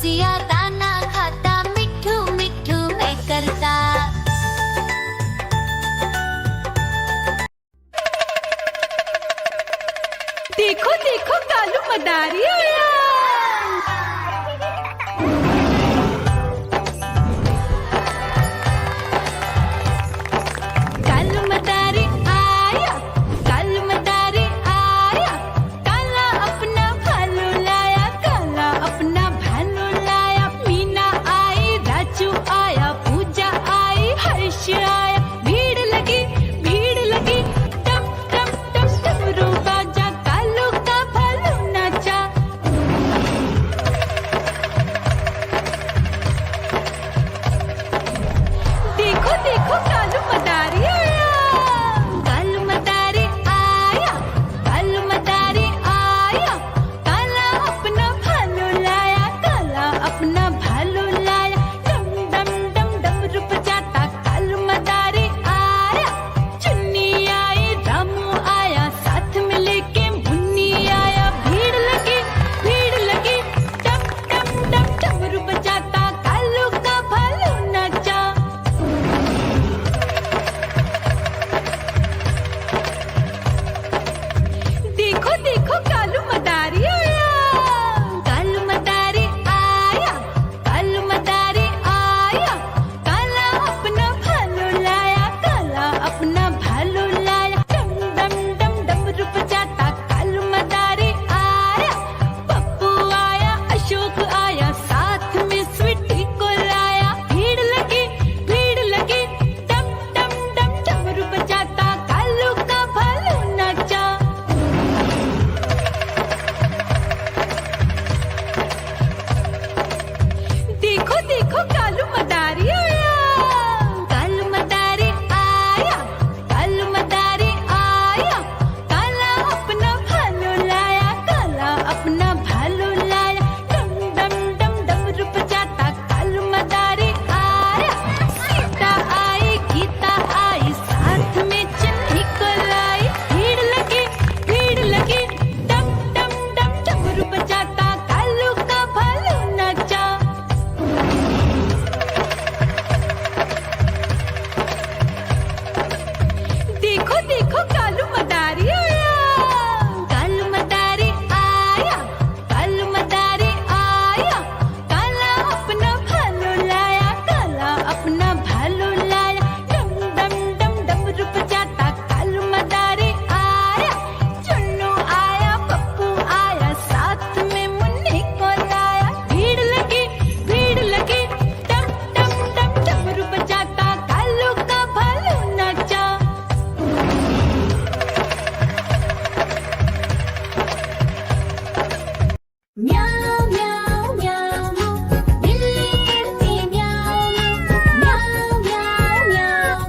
रसिया दाना खाता, मिठू मिठू मैं करता। देखो देखो कालू मदारी आया। कालू मदारी आया, कालू मदारी आया, काला अपना भालू लाया, काला अपना भालू लाया। मीना आई, राजू आया, पूजा आई, हर्ष आया। भीड़ लगी टम टम टम डमरू बाजा, कालू का भालू नाचा। देखो देखो कालू मदारी आया, कालू मदारी आया, कालू मदारी आया, काला अपना भालू लाया, काला अपना भालू लाया। डम डम डम डमरू बजाता कालू मदारी आया। चुन्नी आई, रामू आया, साथ में लेके मुन्नी आया। भीड़ लगी टम टम टम डमरू बजाता कालू का भालू नाचा। देखो देखो कालू मदारी आया, कालू मदारी आया, कालू मदारी आया, काला अपना भालू लाया, काला अपना भालू लाया। डम डम डम डमरू बजाता कालू मदारी आया। पप्पू आया, अशोक आया, साथ में स्वीटी को लाया। भीड़ लगी टम टम टम डमरू बजाता कालू का भालू नाचा। देखो देखो कालू मदारी आया, कालू मदारी आया, कालू मदारी आया, काला अपना भालू लाया, काला अपना भालू लाया। डम डम डम डमरू बजाता कालू मदारी आया। सीता आई, गीता आई, साथ में चिन्नी को लाई। भीड़ लगी टम टम टम डमरू बजाता कालू का भालू नाचा। देखो देखो कालू मदारी आया, कालू मदारी आया, कालू मदारी आया, काला अपना भालू लाया, काला अपना भालू लाया। डम डम डम डमरू बजाता कालू मदारी आया। चुन्नू आया, पप्पू आया, साथ में मुन्नी को लाया। भीड़ लगी टम टम टम डमरू बजाता कालू का भालू नाचा। म्याऊ म्याऊ म्याऊ, बिल्ली करती म्याऊ म्याऊ म्याऊ म्याऊ,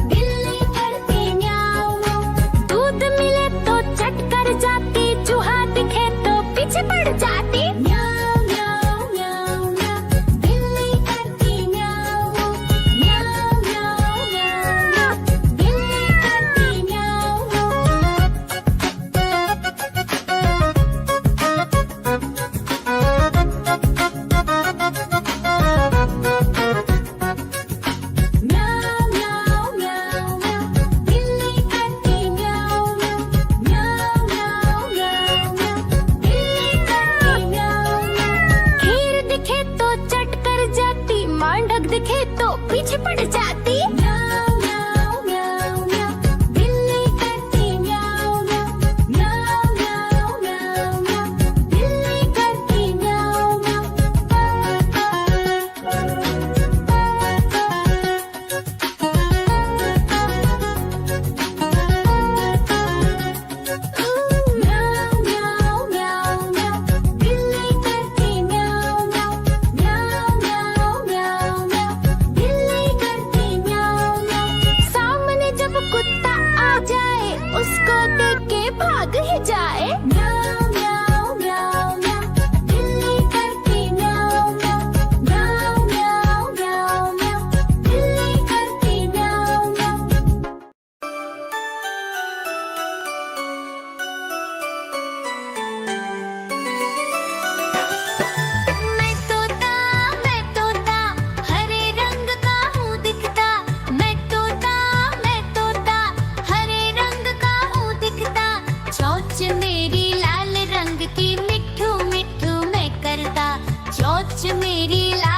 बिल्ली करती म्याऊ। दूध मिले तो चट कर जाती, चूहा दिखे तो पीछे पड़ जाती। म्याऊ म्याऊ म्याऊ म्याऊ, बिल्ली करती म्याऊ म्याऊ म्याऊ म्याऊ, बिल्ली करती म्याऊ। म्याऊ म्याऊ म्याऊ म्याऊ, बिल्ली करती म्याऊ म्याऊ म्याऊ म्याऊ म्याऊ म्याऊ, बिल्ली करती म्याऊ म्याऊ। खीर दिखे तो चट कर जाती, मांडक दिखे तो पीछे पड़ जाती। म्याऊ म्याऊ म्याऊ म्याऊ, बिल्ली करती म्याऊ म्याऊ म्याऊ म्याऊ म्याऊ म्याऊ, बिल्ली करती म्याऊ म्याऊ। म्याऊ म्याऊ म्याऊ म्याऊ, बिल्ली करती म्याऊ म्याऊ म्याऊ म्याऊ म्याऊ म्याऊ, बिल्ली करती मेरी लाल